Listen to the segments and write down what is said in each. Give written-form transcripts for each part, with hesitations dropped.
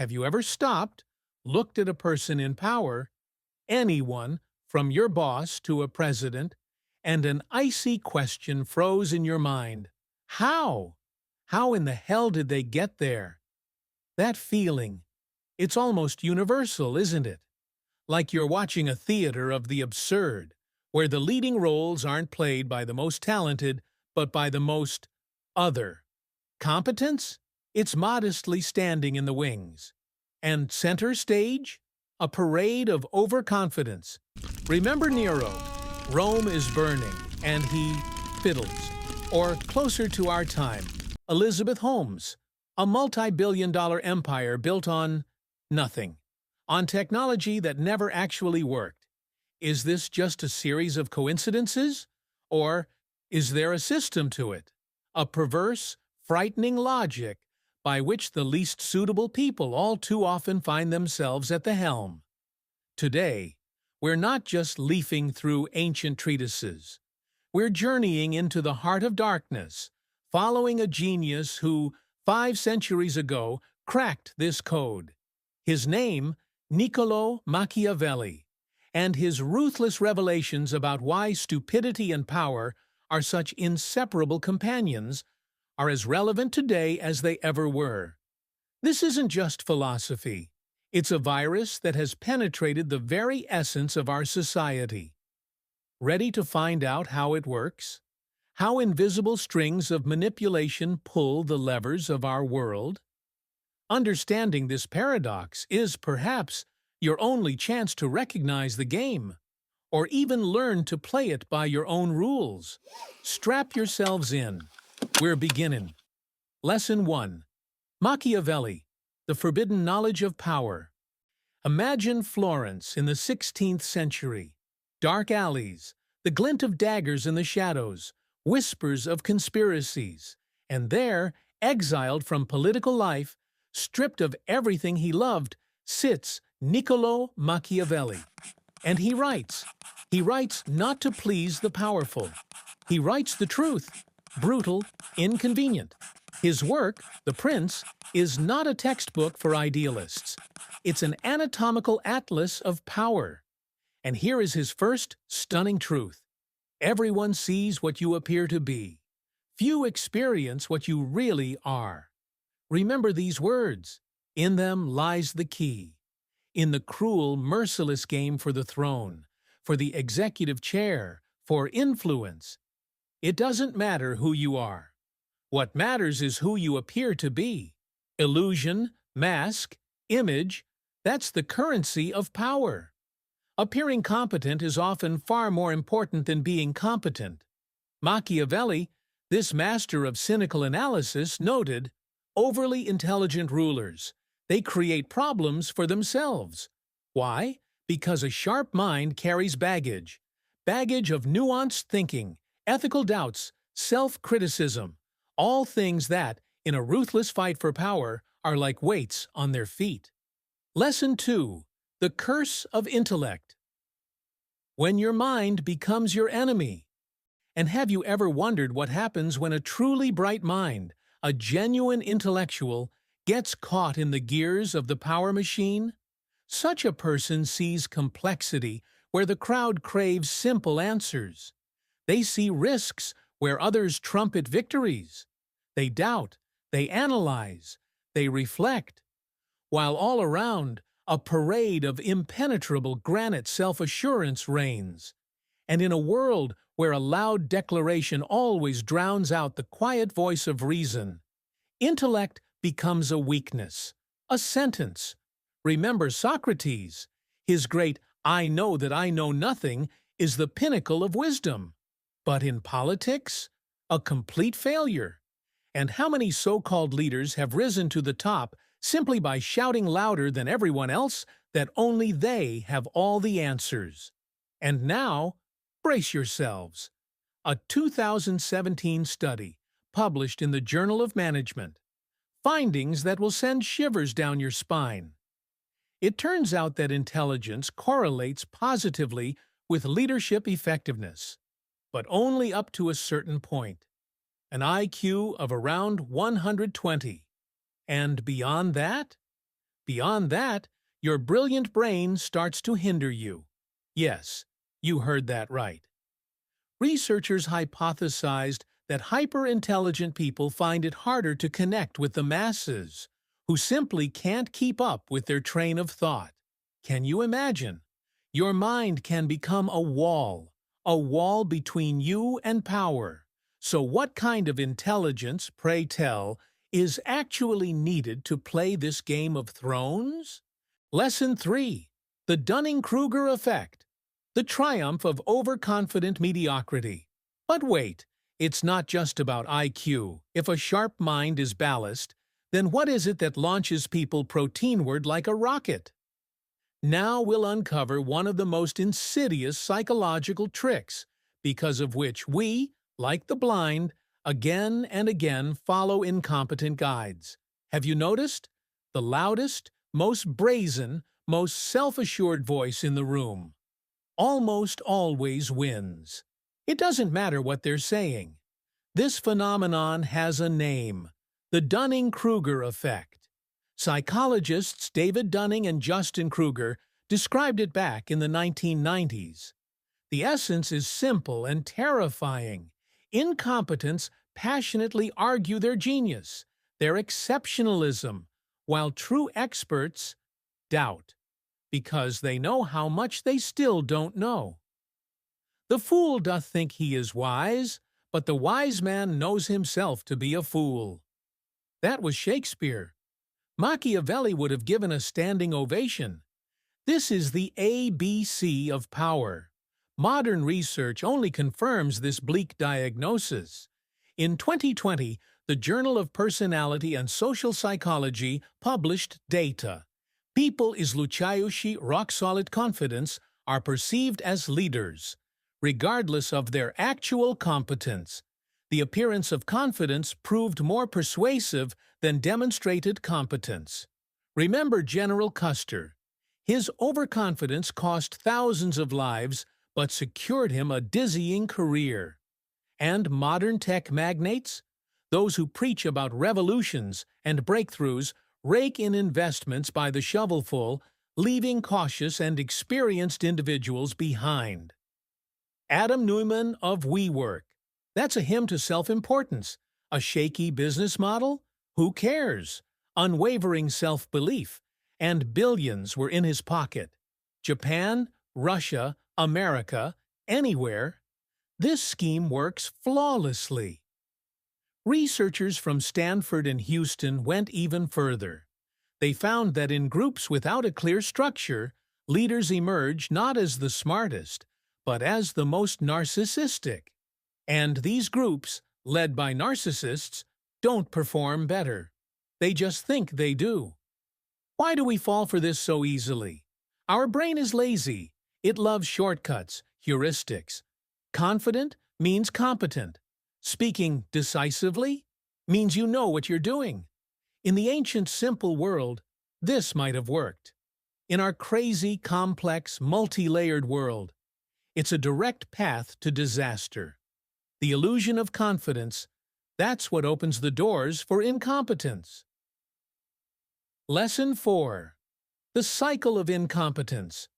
Have you ever stopped, looked at a person in power, anyone, from your boss to a president, and an icy question froze in your mind? How? How in the hell did they get there? That feeling, it's almost universal, isn't it? Like you're watching a theater of the absurd, where the leading roles aren't played by the most talented, but by the most other. Competence? It's modestly standing in the wings. And center stage? A parade of overconfidence. Remember Nero? Rome is burning, and he fiddles. Or closer to our time, Elizabeth Holmes, a multi-billion-dollar empire built on nothing, on technology that never actually worked. Is this just a series of coincidences? Or is there a system to it? A perverse, frightening logic by which the least suitable people all too often find themselves at the helm. Today, we're not just leafing through ancient treatises. We're journeying into the heart of darkness, following a genius who, 5 centuries ago, cracked this code. His name, Niccolo Machiavelli, and his ruthless revelations about why stupidity and power are such inseparable companions are as relevant today as they ever were. This isn't just philosophy. It's a virus that has penetrated the very essence of our society. Ready to find out how it works? How invisible strings of manipulation pull the levers of our world? Understanding this paradox is, perhaps, your only chance to recognize the game, or even learn to play it by your own rules. Strap yourselves in. We're beginning. Lesson 1. Machiavelli, the forbidden knowledge of power. Imagine Florence in the 16th century. Dark alleys, the glint of daggers in the shadows, whispers of conspiracies. And there, exiled from political life, stripped of everything he loved, sits Niccolo Machiavelli. And he writes. He writes not to please the powerful. He writes the truth. Brutal, inconvenient. His work, The Prince, is not a textbook for idealists. It's an anatomical atlas of power. And here is his first stunning truth. Everyone sees what you appear to be. Few experience what you really are. Remember these words. In them lies the key. In the cruel, merciless game for the throne, for the executive chair, for influence. It doesn't matter who you are. What matters is who you appear to be. Illusion, mask, image, that's the currency of power. Appearing competent is often far more important than being competent. Machiavelli, this master of cynical analysis, noted, overly intelligent rulers, they create problems for themselves. Why? Because a sharp mind carries baggage. Baggage of nuanced thinking, ethical doubts, self-criticism, all things that, in a ruthless fight for power, are like weights on their feet. Lesson 2. The curse of intellect. When your mind becomes your enemy. And have you ever wondered what happens when a truly bright mind, a genuine intellectual, gets caught in the gears of the power machine? Such a person sees complexity where the crowd craves simple answers. They see risks where others trumpet victories. They doubt, they analyze, they reflect, while all around, a parade of impenetrable granite self-assurance reigns. And in a world where a loud declaration always drowns out the quiet voice of reason, intellect becomes a weakness, a sentence. Remember Socrates. His great "I know that I know nothing" is the pinnacle of wisdom. But in politics, a complete failure. And how many so-called leaders have risen to the top simply by shouting louder than everyone else that only they have all the answers? And now, brace yourselves. A 2017 study, published in the Journal of Management. Findings that will send shivers down your spine. It turns out that intelligence correlates positively with leadership effectiveness, but only up to a certain point. An IQ of around 120. And beyond that? Beyond that, your brilliant brain starts to hinder you. Yes, you heard that right. Researchers hypothesized that hyper-intelligent people find it harder to connect with the masses, who simply can't keep up with their train of thought. Can you imagine? Your mind can become a wall between you and power. So what kind of intelligence, pray tell, is actually needed to play this game of thrones? Lesson 3. The Dunning-Kruger Effect. The triumph of overconfident mediocrity. But wait, it's not just about IQ. If a sharp mind is ballast, then what is it that launches people proteinward like a rocket? Now we'll uncover one of the most insidious psychological tricks, because of which we, like the blind, again and again follow incompetent guides. Have you noticed? The loudest, most brazen, most self-assured voice in the room almost always wins. It doesn't matter what they're saying. This phenomenon has a name: the Dunning-Kruger effect. Psychologists David Dunning and Justin Kruger described it back in the 1990s. The essence is simple and terrifying. Incompetents passionately argue their genius, their exceptionalism, while true experts doubt, because they know how much they still don't know. The fool doth think he is wise, but the wise man knows himself to be a fool. That was Shakespeare. Machiavelli would have given a standing ovation. This is the ABC of power. Modern research only confirms this bleak diagnosis. In 2020, the Journal of Personality and Social Psychology published data. People izluchaющие rock-solid confidence are perceived as leaders, regardless of their actual competence. The appearance of confidence proved more persuasive than demonstrated competence. Remember General Custer. His overconfidence cost thousands of lives, but secured him a dizzying career. And modern tech magnates? Those who preach about revolutions and breakthroughs rake in investments by the shovelful, leaving cautious and experienced individuals behind. Adam Neumann of WeWork. That's a hymn to self-importance. A shaky business model? Who cares? Unwavering self-belief. And billions were in his pocket. Japan, Russia, America, anywhere. This scheme works flawlessly. Researchers from Stanford and Houston went even further. They found that in groups without a clear structure, leaders emerge not as the smartest, but as the most narcissistic. And these groups, led by narcissists, don't perform better. They just think they do. Why do we fall for this so easily? Our brain is lazy. It loves shortcuts, heuristics. Confident means competent. Speaking decisively means you know what you're doing. In the ancient simple world, this might have worked. In our crazy, complex, multi-layered world, it's a direct path to disaster. The illusion of confidence, that's what opens the doors for incompetence. Lesson 4. The cycle of incompetence.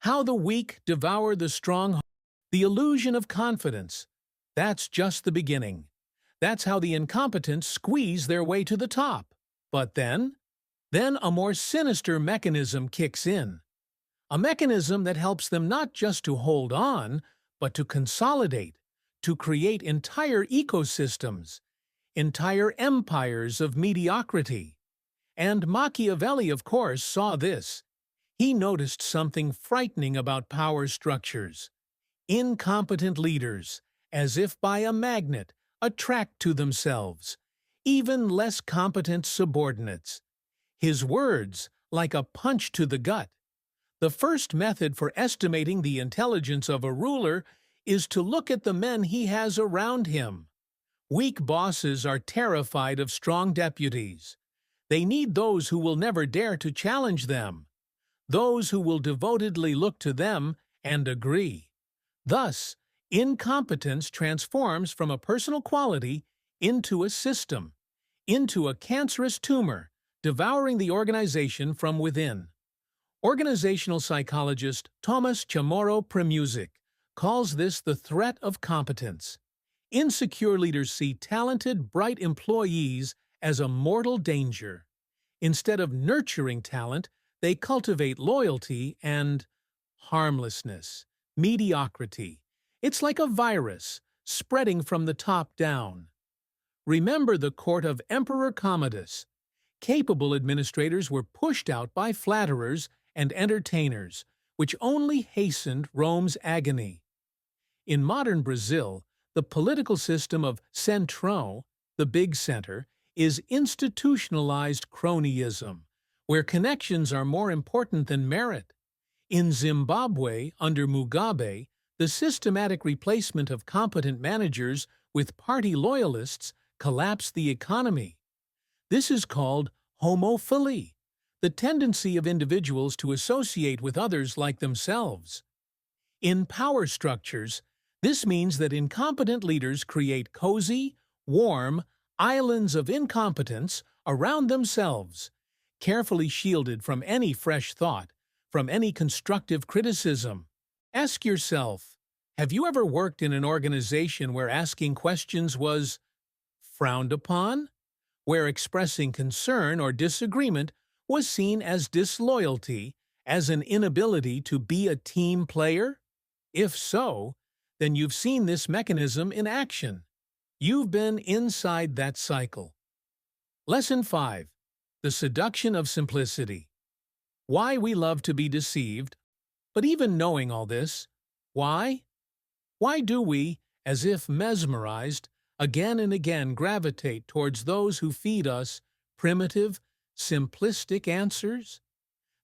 How the weak devour the strong. The illusion of confidence. That's just the beginning. That's how the incompetent squeeze their way to the top. But then a more sinister mechanism kicks in. A mechanism that helps them not just to hold on, but to consolidate, to create entire ecosystems, entire empires of mediocrity. And Machiavelli, of course, saw this. He noticed something frightening about power structures. Incompetent leaders, as if by a magnet, attract to themselves even less competent subordinates. His words, like a punch to the gut. The first method for estimating the intelligence of a ruler is to look at the men he has around him. Weak bosses are terrified of strong deputies. They need those who will never dare to challenge them, those who will devotedly look to them and agree. Thus, incompetence transforms from a personal quality into a system, into a cancerous tumor devouring the organization from within. Organizational psychologist Thomas Chamorro-Premuzic calls this the threat of competence. Insecure leaders see talented, bright employees as a mortal danger. Instead of nurturing talent, they cultivate loyalty and harmlessness, mediocrity. It's like a virus, spreading from the top down. Remember the court of Emperor Commodus. Capable administrators were pushed out by flatterers and entertainers, which only hastened Rome's agony. In modern Brazil, the political system of centrão, the big center, is institutionalized cronyism, where connections are more important than merit. In Zimbabwe, under Mugabe, the systematic replacement of competent managers with party loyalists collapsed the economy. This is called homophily, the tendency of individuals to associate with others like themselves. In power structures, this means that incompetent leaders create cozy, warm islands of incompetence around themselves, carefully shielded from any fresh thought, from any constructive criticism. Ask yourself, have you ever worked in an organization where asking questions was frowned upon? Where expressing concern or disagreement was seen as disloyalty, as an inability to be a team player? If so, then you've seen this mechanism in action. You've been inside that cycle. Lesson 5. The Seduction of Simplicity. Why we love to be deceived. But even knowing all this, why? Why do we, as if mesmerized, again and again gravitate towards those who feed us primitive, simplistic answers?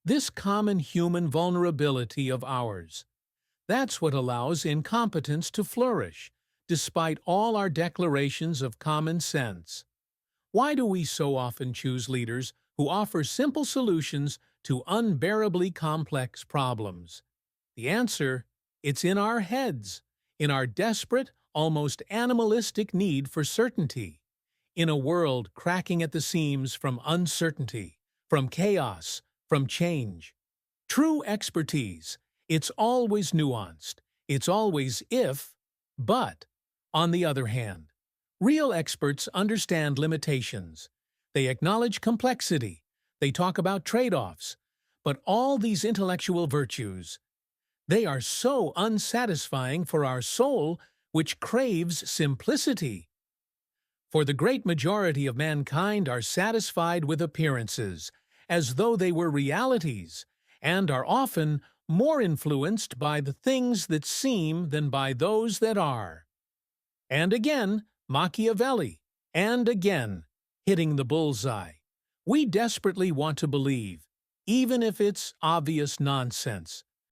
This common human vulnerability of ours. That's what allows incompetence to flourish, despite all our declarations of common sense. Why do we so often choose leaders who offer simple solutions to unbearably complex problems? The answer, it's in our heads, in our desperate, almost animalistic need for certainty, in a world cracking at the seams from uncertainty, from chaos, from change. True expertise, it's always nuanced, it's always if, but. On the other hand, real experts understand limitations. They acknowledge complexity. They talk about trade-offs. But all these intellectual virtues, they are so unsatisfying for our soul, which craves simplicity. For the great majority of mankind are satisfied with appearances, as though they were realities, and are often more influenced by the things that seem than by those that are. And again, Machiavelli, and again, hitting the bullseye. We desperately want to believe, even if it's obvious nonsense.